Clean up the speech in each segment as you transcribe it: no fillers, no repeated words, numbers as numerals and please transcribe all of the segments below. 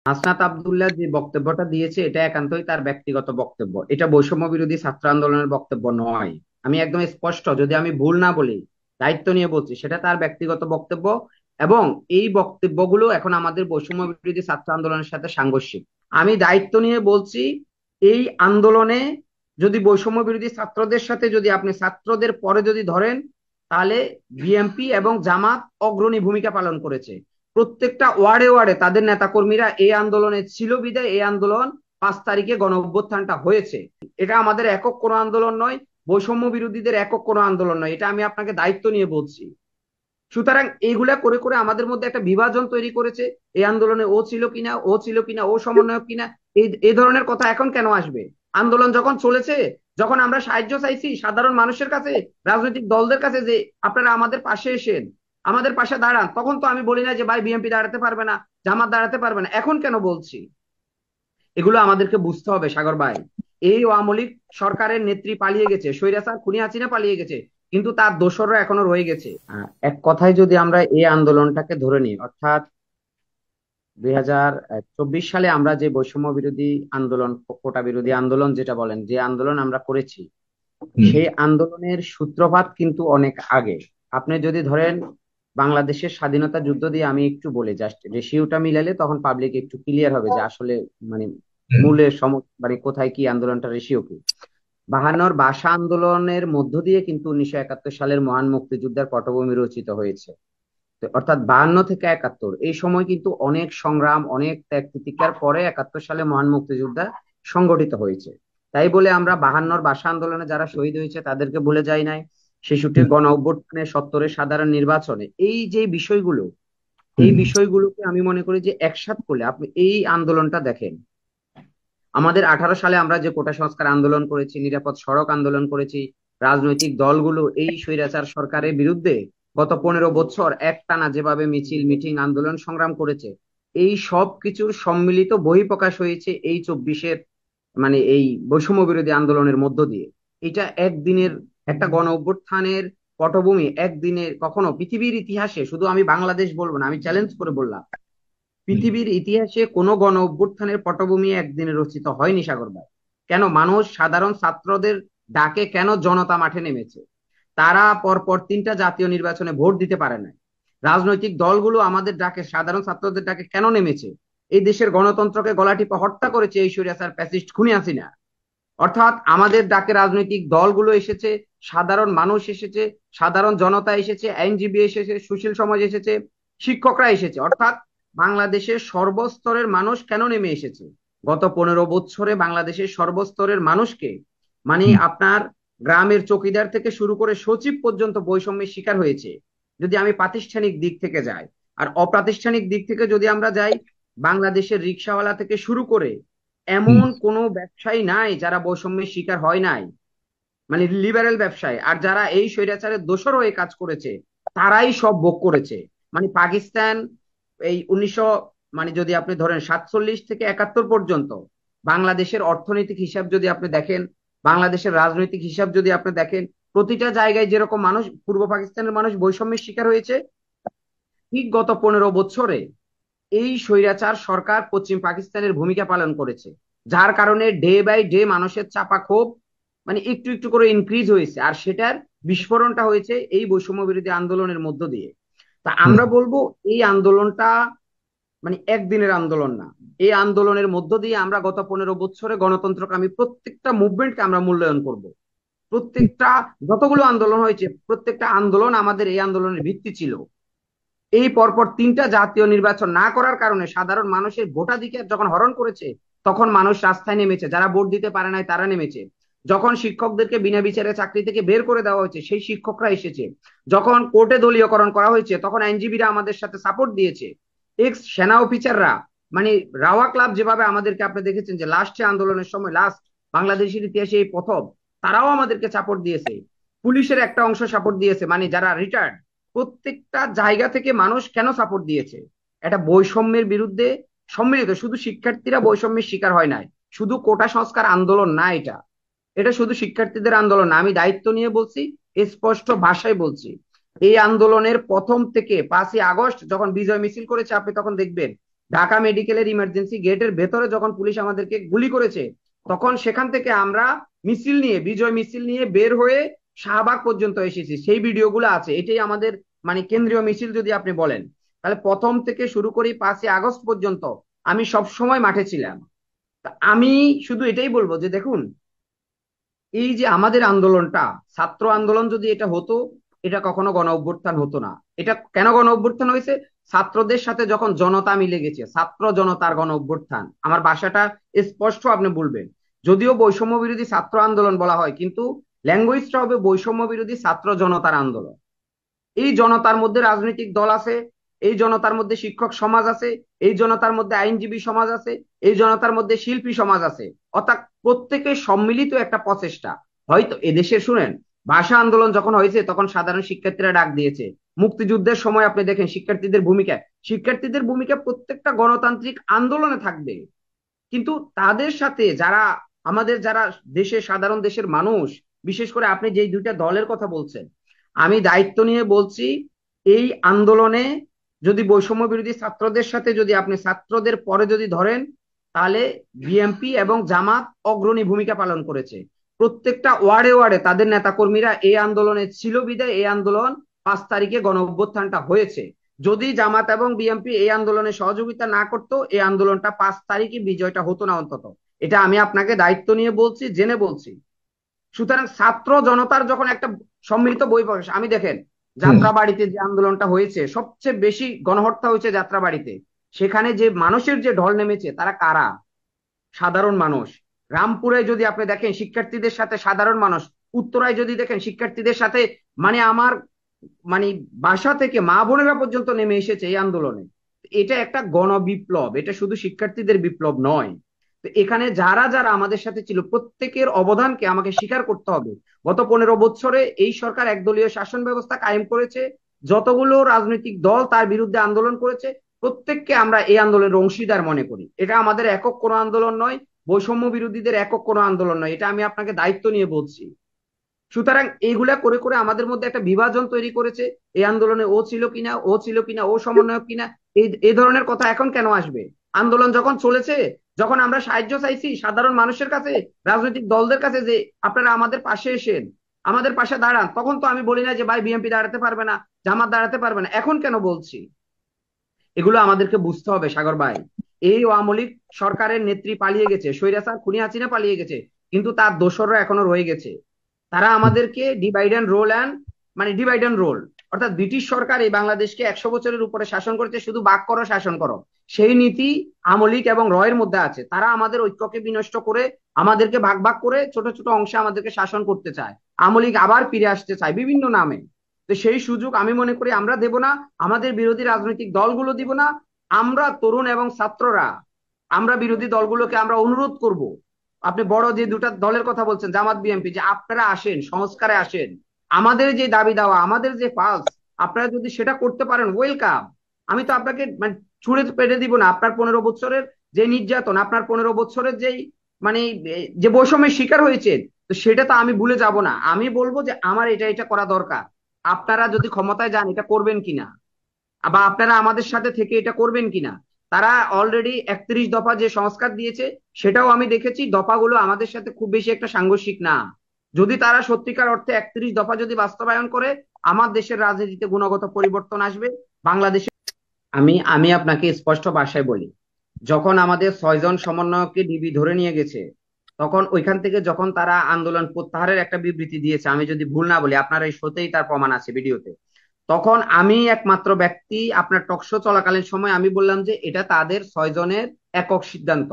হাসনাত আব্দুল্লাহ যে বক্তব্যটা দিয়েছে এটা একান্তই তার ব্যক্তিগত বক্তব্য, এটা বৈষম্য বিরোধী ছাত্র আন্দোলনের বক্তব্য নয়। আমি একদম স্পষ্ট, যদি আমি ভুল না বলি, দায়িত্ব নিয়ে বলছি, সেটা তার ব্যক্তিগত বক্তব্য। এবং এই বক্তব্যগুলো এখন আমাদের বৈষম্য বিরোধী ছাত্র আন্দোলনের সাথে সাংঘর্ষিক। আমি দায়িত্ব নিয়ে বলছি, এই আন্দোলনে যদি বৈষম্য বিরোধী ছাত্রদের সাথে যদি আপনি ছাত্রদের পরে যদি ধরেন, তাহলে বিএনপি এবং জামাত অগ্রণী ভূমিকা পালন করেছে। প্রত্যেকটা ওয়ার্ডে ওয়ার্ডে তাদের নেতাকর্মীরা এই আন্দোলনে ছিল বিধায় এই আন্দোলন 5 তারিখে গণ অভ্যুত্থানটা হয়েছে। এটা আমাদের একক কোনো আন্দোলন নয়, বৈষম্য বিরোধীদের একক কোনো আন্দোলন নয়, এটা আমি আপনাকে দায়িত্ব নিয়ে বলছি। সুতরাং এইগুলা করে করে আমাদের মধ্যে একটা বিভাজন তৈরি করেছে। এই আন্দোলনে ও ছিল কিনা, ও ছিল কিনা, ও সমন্বয়ক কিনা, এই ধরনের কথা এখন কেন আসবে? আন্দোলন যখন চলেছে, যখন আমরা সাহায্য চাইছি সাধারণ মানুষের কাছে, রাজনৈতিক দলদের কাছে, যে আপনারা আমাদের পাশে এসেন, আমাদের পাশে দাঁড়ান, তখন তো আমি বলি না যে ভাই বিএনপি দাঁড়াতে পারবে না, জামাত দাঁড়াতে পারবে না। এখন কেন বলছি? এগুলো আমাদেরকে বুঝতে হবে সাগর ভাই। এই আওয়ামী লীগ সরকারের নেত্রী পালিয়ে গেছে, স্বৈরাচার খুনি হাসিনা পালিয়ে গেছে, কিন্তু তার দোসররা এখনো রয়ে গেছে। এক কথায় যদি আমরা এই আন্দোলনটাকে ধরে নিই, অর্থাৎ 2024 সালে আমরা যে বৈষম্য বিরোধী আন্দোলন, কোটা বিরোধী আন্দোলন যেটা বলেন, যে আন্দোলন আমরা করেছি, হুম। সেই আন্দোলনের সূত্রপাত কিন্তু অনেক আগে। আপনি যদি ধরেন, বাংলাদেশের স্বাধীনতা যুদ্ধ দিয়ে আমি একটু বলি, জাস্ট রেশিওটা মিলালে তখন পাবলিক একটু ক্লিয়ার হবে যে আসলে মানে হুম। মূলের মানে কোথায় কি আন্দোলনটা, রেশিও কি। 52 ভাষা আন্দোলনের মধ্য দিয়ে কিন্তু 1971 সালের মহান মুক্তিযুদ্ধের পটভূমি রচিত হয়েছে। তো অর্থাৎ 52 থেকে 71 এই সময় কিন্তু অনেক সংগ্রাম, অনেক ত্যাগ তিতিক্ষার পরে 71 সালে মহান মুক্তিযুদ্ধ সংগঠিত হয়েছে। তাই বলে আমরা 52 ভাষা আন্দোলনে যারা শহীদ হয়েছে তাদেরকে ভুলে যাই নাই। 66 হুম। গণ অভ্যুত্থানে, 70 সাধারণ নির্বাচনে, এই যে বিষয়গুলো, এই হুম। বিষয়গুলোকে আমি মনে করি যে একসাথ করলে আপনি এই আন্দোলনটা দেখেন। আমাদের 18 সালে আমরা যে কোটা সংস্কার আন্দোলন করেছি, নিরাপদ সড়ক আন্দোলন করেছি, রাজনৈতিক দলগুলো এই স্বৈরাচার সরকারের বিরুদ্ধে গত 15 বছর একটানা যেভাবে মিছিল, মিটিং, আন্দোলন, সংগ্রাম করেছে, এই সব কিছুর সম্মিলিত বহিঃপ্রকাশ হয়েছে এই 24-এর মানে এই বৈষম্য বিরোধী আন্দোলনের মধ্য দিয়ে। এটা একদিনের একটা গণ অভ্যুত্থানের পটভূমি, একদিনের, কখনো পৃথিবীর ইতিহাসে, শুধু আমি বাংলাদেশ বলবো না, আমি চ্যালেঞ্জ করে বললাম, হুম। পৃথিবীর ইতিহাসে কোনো গণ অভ্যুত্থানের পটভূমি একদিনে রচিত হয়নি সাগর ভাই। কেন মানুষ, সাধারণ ছাত্রদের ডাকে কেন জনতা মাঠে নেমেছে? তারা পরপর 3টা জাতীয় নির্বাচনে ভোট দিতে পারে না। রাজনৈতিক দলগুলো আমাদের ডাকে, সাধারণ ছাত্রদের ডাকে কেন নেমেছে? এই দেশের গণতন্ত্রকে গলা টিপে হত্যা করেছে এই স্বৈরাচার ফ্যাসিস্ট খুনি হাসিনা। অর্থাৎ আমাদের ডাকে রাজনৈতিক দলগুলো এসেছে, সাধারণ মানুষ এসেছে, সাধারণ জনতা এসেছে, আইনজীবী এসেছে, সুশীল সমাজ এসেছে, শিক্ষকরা এসেছে। অর্থাৎ বাংলাদেশের সর্বস্তরের মানুষ কেন নেমে এসেছে? গত 15 বছরে বাংলাদেশের সর্বস্তরের মানুষকে, মানে হুম। আপনার গ্রামের চৌকিদার থেকে শুরু করে সচিব পর্যন্ত বৈষম্যের শিকার হয়েছে, যদি আমি প্রাতিষ্ঠানিক দিক থেকে যাই। আর অপ্রাতিষ্ঠানিক দিক থেকে যদি আমরা যাই, বাংলাদেশের রিক্সাওয়ালা থেকে শুরু করে হুম। এমন কোনো ব্যবসায়ী নাই যারা বৈষম্যের শিকার হয় নাই, মানে লিবারেল ব্যবসায়ী। আর যারা এই স্বৈরাচারের দোসর হয়ে কাজ করেছে, তারাই সব ভোগ করেছে। মানে পাকিস্তান, এই 1900, মানে যদি আপনি ধরেন 47 থেকে 71 পর্যন্ত, বাংলাদেশের অর্থনৈতিক হিসাব যদি আপনি দেখেন, বাংলাদেশের রাজনৈতিক হিসাব যদি আপনি দেখেন, প্রতিটা জায়গায় যেরকম মানুষ, পূর্ব পাকিস্তানের মানুষ বৈষম্যের শিকার হয়েছে, ঠিক গত 15 বছরে এই স্বৈরাচার সরকার পশ্চিম পাকিস্তানের ভূমিকা পালন করেছে। যার কারণে ডে বাই ডে মানুষের চাপা ক্ষোভ মানে একটু একটু করে ইনক্রিজ হয়েছে, আর সেটার বিস্ফোরণটা হয়েছে এই বৈষম্য বিরোধী আন্দোলনের মধ্য দিয়ে। তা হুম। আমরা বলবো, এই আন্দোলনটা মানে একদিনের আন্দোলন না। এই আন্দোলনের মধ্য দিয়ে আমরা গত 15 বছরে গণতন্ত্রকামী প্রত্যেকটা মুভমেন্টকে আমরা মূল্যায়ন করব। প্রত্যেকটা, যতগুলো আন্দোলন হয়েছে, প্রত্যেকটা আন্দোলন আমাদের এই আন্দোলনের ভিত্তি ছিল। এই পরপর 3টা জাতীয় নির্বাচন না করার কারণে সাধারণ মানুষের ভোটাধিকার যখন হরণ করেছে, তখন মানুষ রাস্তায় নেমেছে, যারা ভোট দিতে পারে নাই তারা নেমেছে। যখন শিক্ষকদেরকে বিনা বিচারে চাকরি থেকে বের করে দেওয়া হয়েছে, সেই শিক্ষকরা এসেছে। যখন কোর্টে দলীয়করণ করা হয়েছে, তখন আইনজীবীরা আমাদের সাথে সাপোর্ট দিয়েছে। এক্স সেনা অফিসাররা, মানে রাওয়া ক্লাব যেভাবে আমাদেরকে, আপনি দেখেছেন যে লাস্টে আন্দোলনের সময়, লাস্ট বাংলাদেশের ইতিহাসে এই প্রথম, তারাও আমাদেরকে সাপোর্ট দিয়েছে। পুলিশের একটা অংশ সাপোর্ট দিয়েছে, মানে যারা রিটায়ার্ড। প্রত্যেকটা জায়গা থেকে মানুষ কেন সাপোর্ট দিয়েছে? এটা বৈষম্যের বিরুদ্ধে সম্মিলিত। শুধু শিক্ষার্থীরা বৈষম্যের শিকার হয় নাই, শুধু কোটা সংস্কার আন্দোলন না এটা, এটা শুধু শিক্ষার্থীদের আন্দোলন না। আমি দায়িত্ব নিয়ে বলছি, স্পষ্ট ভাষায় বলছি, এই আন্দোলনের প্রথম থেকে 5ই আগস্ট যখন বিজয় মিছিল করেছে, আপনি তখন দেখবেন ঢাকা মেডিকেলের ইমার্জেন্সি গেটের ভেতরে যখন পুলিশ আমাদেরকে গুলি করেছে, তখন সেখান থেকে আমরা মিছিল নিয়ে, বিজয় মিছিল নিয়ে বের হয়ে শাহবাগ পর্যন্ত এসেছি। সেই ভিডিওগুলো আছে। এটাই আমাদের মানে কেন্দ্রীয় মিছিল যদি আপনি বলেন, তাহলে প্রথম থেকে শুরু করি 5ই আগস্ট পর্যন্ত আমি সব সময় মাঠে ছিলাম। আমি শুধু এটাই বলবো যে দেখুন, এই যে আমাদের আন্দোলনটা, ছাত্র আন্দোলন যদি এটা হতো, এটা কখনো গণ অভ্যুত্থান হতো না। এটা কেন গণ অভ্যুত্থান হয়েছে? ছাত্রদের সাথে যখন জনতা মিলে গেছে, ছাত্র জনতার গণ অভ্যুত্থান। আমার ভাষাটা স্পষ্ট আপনি বলবেন। যদিও বৈষম্য বিরোধী ছাত্র আন্দোলন বলা হয়, কিন্তু ল্যাঙ্গুয়েজটা হবে বৈষম্য বিরোধী ছাত্র জনতার আন্দোলন। এই জনতার মধ্যে রাজনৈতিক দল আছে, এই জনতার মধ্যে শিক্ষক সমাজ আছে, এই জনতার মধ্যে আইনজীবী সমাজ আছে, এই জনতার মধ্যে শিল্পী সমাজ আছে। অর্থাৎ প্রত্যেকের সম্মিলিত একটা প্রচেষ্টা। হয়তো এদেশে শুনেন, ভাষা আন্দোলন যখন হয়েছে তখন সাধারণ শিক্ষার্থীরা ডাক দিয়েছে। মুক্তিযুদ্ধের সময় আপনি দেখেন শিক্ষার্থীদের ভূমিকা প্রত্যেকটা গণতান্ত্রিক আন্দোলনে থাকবে। কিন্তু তাদের সাথে যারা, আমাদের যারা দেশের সাধারণ দেশের মানুষ, বিশেষ করে আপনি যে দুইটা দলের কথা বলছেন, আমি দায়িত্ব নিয়ে বলছি, এই আন্দোলনে যদি বৈষম্য বিরোধী ছাত্রদের সাথে যদি আপনি ছাত্রদের পরে যদি ধরেন, তাহলে বিএনপি এবং জামাত অগ্রণী ভূমিকা পালন করেছে। প্রত্যেকটা ওয়ার্ডে ওয়ার্ডে তাদের নেতাকর্মীরা এই আন্দোলনে ছিল, বিদায় এই আন্দোলন 5 তারিখে গণ অভ্যুত্থানটা হয়েছে। যদি জামাত এবং বিএনপি এই আন্দোলনে সহযোগিতা না করতো, এই আন্দোলনটা 5 তারিখে বিজয়টা হতো না অন্তত। এটা আমি আপনাকে দায়িত্ব নিয়ে বলছি, জেনে বলছি। সুতরাং ছাত্র জনতার যখন একটা সম্মিলিত বহিঃপ্রকাশ, আমি দেখেন হুম। যাত্রাবাড়িতে যে আন্দোলনটা হয়েছে, সবচেয়ে বেশি গণহত্যা হয়েছে যাত্রাবাড়িতে। সেখানে যে মানুষের যে ঢল নেমেছে, তারা কারা? সাধারণ মানুষ। রামপুরে যদি আপনি দেখেন শিক্ষার্থীদের সাথে সাধারণ মানুষ, উত্তরায় যদি দেখেন শিক্ষার্থীদের সাথে, মানে আমার মানে বাসা থেকে মা বোনেরা পর্যন্ত নেমে এসেছে এই আন্দোলনে। এটা একটা গণবিপ্লব, এটা শুধু শিক্ষার্থীদের বিপ্লব নয়। তো এখানে যারা যারা আমাদের সাথে ছিল, প্রত্যেকের অবদানকে আমাকে স্বীকার করতে হবে। গত 15 বছরে এই সরকার একদলীয় শাসন ব্যবস্থা কায়েম করেছে। যতগুলো রাজনৈতিক দল তার বিরুদ্ধে আন্দোলন করেছে, প্রত্যেককে আমরা এই আন্দোলনের অংশীদার মনে করি। এটা আমাদের একক কোনো আন্দোলন নয়, বৈষম্য বিরোধীদের একক কোনো আন্দোলন নয়। এটা আমি আপনাকে দায়িত্ব নিয়ে বলছি। সুতরাং এইগুলা করে করে আমাদের মধ্যে একটা বিভাজন তৈরি করেছে। এই আন্দোলনে ও ছিল কিনা, ও ছিল কিনা, ও সমন্বয়ক কিনা, এই ধরনের কথা এখন কেন আসবে? আন্দোলন যখন চলেছে, যখন আমরা সাহায্য চাইছি সাধারণ মানুষের কাছে, রাজনৈতিক দলদের কাছে, যে আপনারা আমাদের পাশে এসেন, আমাদের পাশে দাঁড়ান, তখন তো আমি বলি না যে ভাই বিএনপি দাঁড়াতে পারবে না, জামাত দাঁড়াতে পারবে না। এখন কেন বলছি? এগুলো আমাদেরকে বুঝতে হবে সাগর ভাই। এই আওয়ামী লীগ সরকারের নেত্রী পালিয়ে গেছে, স্বৈরাচার খুনি হাসিনা পালিয়ে গেছে, কিন্তু তার দোসররা এখনো রয়ে গেছে। তারা আমাদেরকে ডিভাইড অ্যান্ড রোল অ্যান্ড, মানে ডিভাইড অ্যান্ড রোল, অর্থাৎ ব্রিটিশ সরকার এই বাংলাদেশকে 100 বছরের উপরে শাসন করেছে, শুধু বাক করো শাসন করো, সেই নীতি আওয়ামী লীগ এবং রয়ের মধ্যে আছে। তারা আমাদের ঐক্যকে বিনষ্ট করে, আমাদেরকে ভাগ ভাগ করে ছোট ছোট অংশে আমাদেরকে শাসন করতে চায়। আওয়ামী লীগ আবার ফিরে আসতে চায় বিভিন্ন নামে। তো সেই সুযোগ আমি মনে করি আমরা দেব না, আমাদের বিরোধী রাজনৈতিক দলগুলো দিব না। আমরা তরুণ এবং ছাত্ররা, আমরা বিরোধী দলগুলোকে আমরা অনুরোধ করব, আপনি বড় যে দুটা দলের কথা বলছেন জামাত বিএনপি, যে আপনারা আসেন, সংস্কারে আসেন। আমাদের যে দাবি দেওয়া, আমাদের যে পালস, আপনারা যদি সেটা করতে পারেন, ওয়েলকাম। আমি তো আপনাকে মানে ছুঁড়ে পেটে দিব না। আপনার 15 বছরের যে নির্যাতন, আপনার 15 বছরের যেই মানে যে বৈষম্যের শিকার হয়েছেন, তো সেটা তো আমি ভুলে যাব না। আমি বলবো যে আমার এটা এটা করা দরকার। আপনারা যদি ক্ষমতায় যান, এটা করবেন কিনা, বা আপনারা আমাদের সাথে থেকে এটা করবেন কিনা। তারা অলরেডি 31 দফা যে সংস্কার দিয়েছে, সেটাও আমি দেখেছি, দফাগুলো আমাদের সাথে খুব বেশি একটা সাংঘর্ষিক না। যদি তারা সত্যিকার অর্থে 31 দফা যদি বাস্তবায়ন করে, আমার দেশের রাজনীতিতে গুণগত পরিবর্তন আসবে বাংলাদেশে। আমি আমি আপনাকে স্পষ্ট ভাষায় বলি, যখন আমাদের 6 জন সমন্বয়ককে ডিবি ধরে নিয়ে গেছে, তখন ওইখান থেকে যখন তারা আন্দোলন প্রত্যাহারের একটা বিবৃতি দিয়েছে, আমি যদি ভুল না বলি, আপনার এই শোতেই তার প্রমাণ আছে ভিডিওতে, তখন আমি একমাত্র ব্যক্তি আপনার টকশো চলাকালীন সময় আমি বললাম যে এটা তাদের 6 জনের একক সিদ্ধান্ত।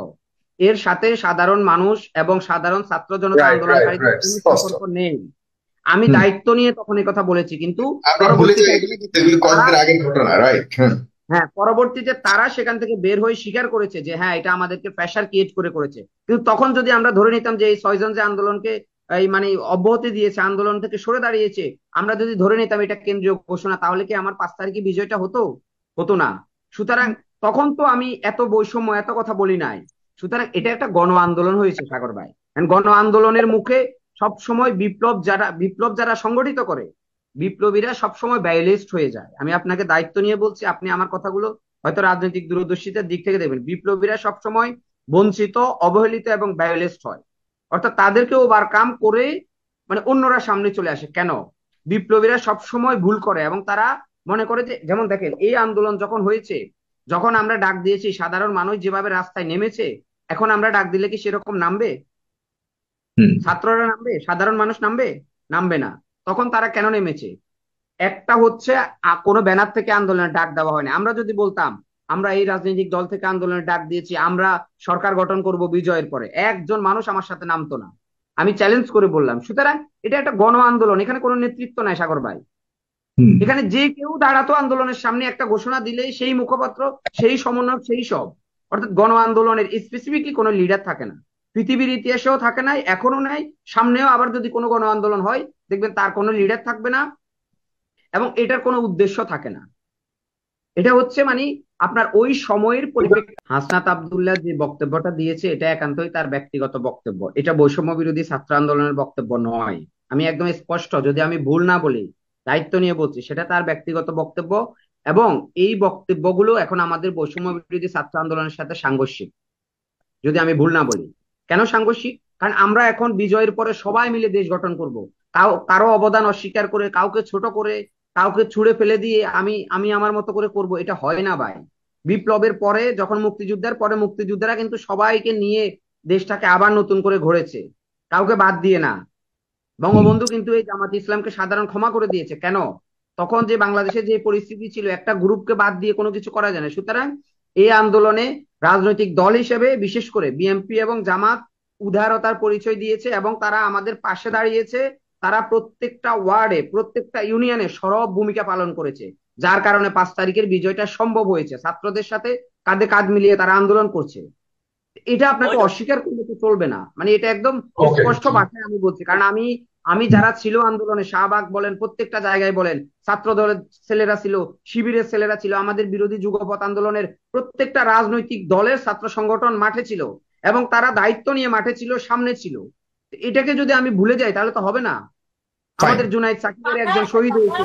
এর সাথে সাধারণ মানুষ এবং সাধারণ ছাত্র জনতা রাইট, রাইট, আন্দোলনকারীদের রাইট, কোনো স্পষ্ট। সম্পর্ক নেই। আমি হুম। দায়িত্ব নিয়ে তখন এই কথা বলেছি, কিন্তু আমরা ভুলে পরবর্তীতে যাই এগুলি, কিন্তু এগুলি তারা, কয়েকদিন আগের ঘটনা, রাইট? হ্যাঁ। হ্যাঁ পরবর্তীতে তারা সেখান থেকে বের হয়ে স্বীকার করেছে যে হ্যাঁ এটা আমাদেরকে প্রেশার ক্রিয়েট করে করেছে। কিন্তু তখন যদি আমরা ধরে নিতাম যে এই 6 জন যে আন্দোলনকে এই মানে অব্যাহতি দিয়েছে, আন্দোলন থেকে সরে দাঁড়িয়েছে, আমরা যদি ধরে নিতাম এটা কেন্দ্রীয় ঘোষণা, তাহলে কি আমার 5 তারিখে বিজয়টা হতো? হতো না। সুতরাং তখন তো আমি এত বৈষম্য এত কথা বলি নাই। সুতরাং এটা একটা গণ আন্দোলন হয়েছে সাগর ভাই। And গণ আন্দোলনের মুখে সব সময় বিপ্লব যারা সংগঠিত করে, বিপ্লবীরা সবসময় ভায়োলেন্সড হয়ে যায়। আমি আপনাকে দায়িত্ব নিয়ে বলছি, আপনি আমার কথাগুলো হয়তো রাজনৈতিক দূরদর্শিতার দিক থেকে দেখবেন বিপ্লবীরা সবসময় বঞ্চিত, অবহেলিত এবং ব্যালেন্সড হয়। অর্থাৎ তাদেরকে ওভারকাম করে মানে অন্যরা সামনে চলে আসে। কেন? বিপ্লবীরা সবসময় ভুল করে এবং তারা মনে করে যে, যেমন দেখেন এই আন্দোলন যখন হয়েছে, যখন আমরা ডাক দিয়েছি, সাধারণ মানুষ যেভাবে রাস্তায় নেমেছে, এখন আমরা ডাক দিলে কি সেরকম নামবে? হুম। ছাত্ররা নামবে? সাধারণ মানুষ নামবে? নামবে না। তখন তারা কেন নেমেছে? একটা হচ্ছে কোনো ব্যানার থেকে আন্দোলনের ডাক দেওয়া হয়নি। আমরা যদি বলতাম আমরা এই রাজনৈতিক দল থেকে আন্দোলনের ডাক দিয়েছি, আমরা সরকার গঠন করব বিজয়ের পরে, একজন মানুষ আমার সাথে নামতো না। আমি চ্যালেঞ্জ করে বললাম। সুতরাং এটা একটা গণ আন্দোলন, এখানে কোনো নেতৃত্ব নাই সাগর ভাই। হুম। এখানে যে কেউ দাঁড়াতো আন্দোলনের সামনে, একটা ঘোষণা দিলেই সেই মুখপাত্র, সেই সমন্বয়ক, সেই সব। অর্থাৎ গণ আন্দোলনের স্পেসিফিকলি কোনো লিডার থাকে না, পৃথিবীর ইতিহাসেও থাকে নাই, এখনো নাই, সামনেও আবার যদি কোনো গণ আন্দোলন হয় দেখবেন তার কোনো লিডার থাকবে না এবং এটার কোনো উদ্দেশ্য থাকে না। এটা হচ্ছে মানে আপনার ওই সময়ের পরিপ্রেক্ষিতে হাসনাত আব্দুল্লাহ যে বক্তব্যটা দিয়েছে এটা একান্তই তার ব্যক্তিগত বক্তব্য, এটা বৈষম্য বিরোধী ছাত্র আন্দোলনের বক্তব্য নয়। আমি একদম স্পষ্ট, যদি আমি ভুল না বলি, দায়িত্ব নিয়ে বলছি, সেটা তার ব্যক্তিগত বক্তব্য। এবং এই বক্তব্যগুলো এখন আমাদের বৈষম্য বিরোধী ছাত্র আন্দোলনের সাথে সাংঘর্ষিক, যদি আমি ভুল না বলি। কেন সাংঘর্ষিক? কারণ আমরা এখন বিজয়ের পরে সবাই মিলে দেশ গঠন করব। কারো অবদান অস্বীকার করে, কাউকে ছোট করে, কাউকে ছুঁড়ে ফেলে দিয়ে আমি আমি আমার মতো করে করব, এটা হয় না ভাই। বিপ্লবের পরে যখন মুক্তিযুদ্ধের পরে মুক্তিযোদ্ধারা কিন্তু সবাইকে নিয়ে দেশটাকে আবার নতুন করে গড়েছে, কাউকে বাদ দিয়ে না। হুম। বঙ্গবন্ধু কিন্তু এই জামাত ইসলামকে সাধারণ ক্ষমা করে দিয়েছে। কেন? তখন যে বাংলাদেশে যে পরিস্থিতি ছিল, একটা গ্রুপকে বাদ দিয়ে কোনো কিছু করা যায় না। সুতরাং এই আন্দোলনে রাজনৈতিক দল হিসেবে বিশেষ করে বিএনপি এবং জামাত উদারতার পরিচয় দিয়েছে এবং তারা আমাদের পাশে দাঁড়িয়েছে। তারা প্রত্যেকটা ওয়ার্ডে, প্রত্যেকটা ইউনিয়নে সরব ভূমিকা পালন করেছে, যার কারণে 5 তারিখের বিজয়টা সম্ভব হয়েছে। ছাত্রদের সাথে কাঁধে কাঁধ মিলিয়ে তারা আন্দোলন করছে। এটা আপনাকে অস্বীকার করলে তো চলবে না। মানে এটা একদম ওকে। স্পষ্ট ভাষায় আমি বলছি, কারণ আমি আমি যারা ছিল আন্দোলনে, শাহবাগ বলেন, প্রত্যেকটা জায়গায় বলেন, ছাত্র দলের ছেলেরা ছিল, শিবিরের ছেলেরা ছিল, আমাদের বিরোধী যুগপৎ আন্দোলনের প্রত্যেকটা রাজনৈতিক দলের ছাত্র সংগঠন মাঠে ছিল এবং তারা দায়িত্ব নিয়ে মাঠে ছিল, সামনে ছিল। এটাকে যদি আমি ভুলে যাই তাহলে তো হবে না। ফাইন। আমাদের জুনাইদ সাকিবের একজন শহীদ হয়েছে,